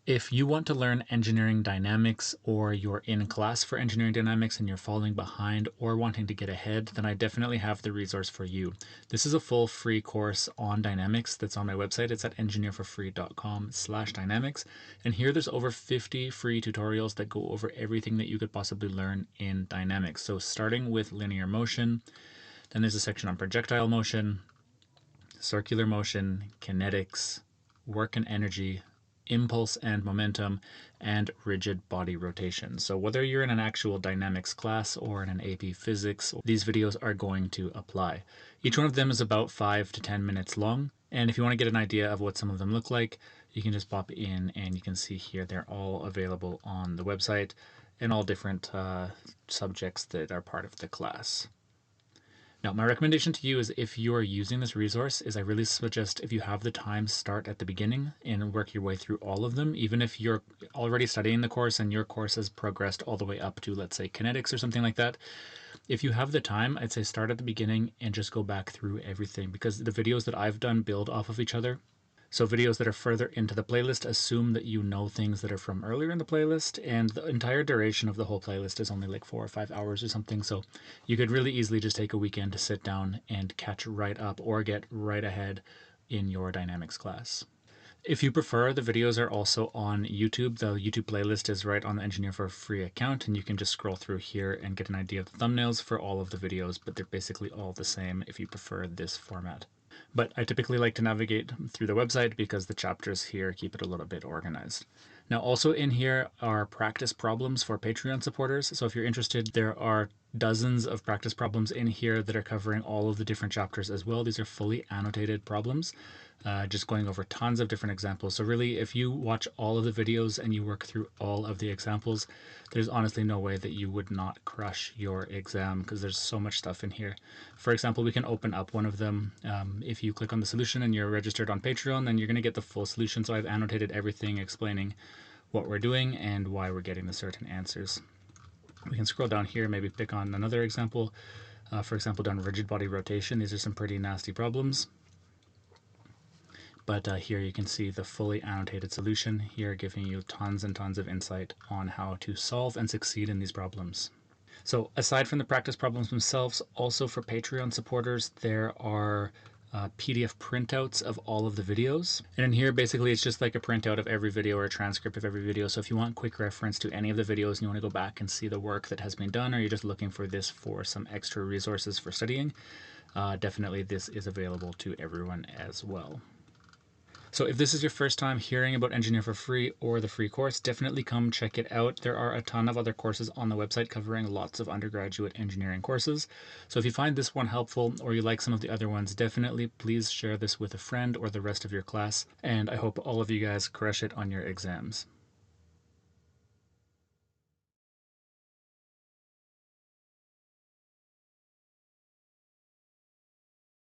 If you want to learn engineering dynamics, or you're in class for engineering dynamics and you're falling behind or wanting to get ahead, then I definitely have the resource for you. This is a full free course on dynamics that's on my website. It's at engineerforfree.com/dynamics. And here there's over 50 free tutorials that go over everything that you could possibly learn in dynamics. So starting with linear motion, then there's a section on projectile motion, circular motion, kinetics, work and energy, impulse and momentum, and rigid body rotation. So whether you're in an actual dynamics class or in an AP physics, these videos are going to apply. Each one of them is about 5 to 10 minutes long. And if you want to get an idea of what some of them look like, you can just pop in and you can see here they're all available on the website and all different subjects that are part of the class. Now, my recommendation to you is, if you are using this resource, is I really suggest, if you have the time, start at the beginning and work your way through all of them. Even if you're already studying the course and your course has progressed all the way up to, let's say, kinetics or something like that, if you have the time, I'd say start at the beginning and just go back through everything, because the videos that I've done build off of each other. So videos that are further into the playlist assume that you know things that are from earlier in the playlist, and the entire duration of the whole playlist is only like 4 or 5 hours or something. So you could really easily just take a weekend to sit down and catch right up or get right ahead in your dynamics class. If you prefer, the videos are also on YouTube. The YouTube playlist is right on the Engineer for Free account, and you can just scroll through here and get an idea of the thumbnails for all of the videos, but they're basically all the same if you prefer this format. But I typically like to navigate through the website because the chapters here keep it a little bit organized. Now, also in here are practice problems for Patreon supporters. So if you're interested, there are dozens of practice problems in here that are covering all of the different chapters as well. These are fully annotated problems, just going over tons of different examples. So really, if you watch all of the videos and you work through all of the examples, there's honestly no way that you would not crush your exam, because there's so much stuff in here. For example, we can open up one of them. If you click on the solution and you're registered on Patreon, then you're going to get the full solution. So I've annotated everything explaining what we're doing and why we're getting the certain answers. We can scroll down here, maybe pick on another example. For example, down rigid body rotation. These are some pretty nasty problems. But here you can see the fully annotated solution here, giving you tons and tons of insight on how to solve and succeed in these problems. So aside from the practice problems themselves, also for Patreon supporters, there are PDF printouts of all of the videos. And in here, basically, it's just like a printout of every video or a transcript of every video. So if you want quick reference to any of the videos and you want to go back and see the work that has been done, or you're just looking for this for some extra resources for studying, definitely this is available to everyone as well. So if this is your first time hearing about Engineer for Free or the free course, definitely come check it out. There are a ton of other courses on the website covering lots of undergraduate engineering courses. So if you find this one helpful or you like some of the other ones, definitely please share this with a friend or the rest of your class. And I hope all of you guys crush it on your exams.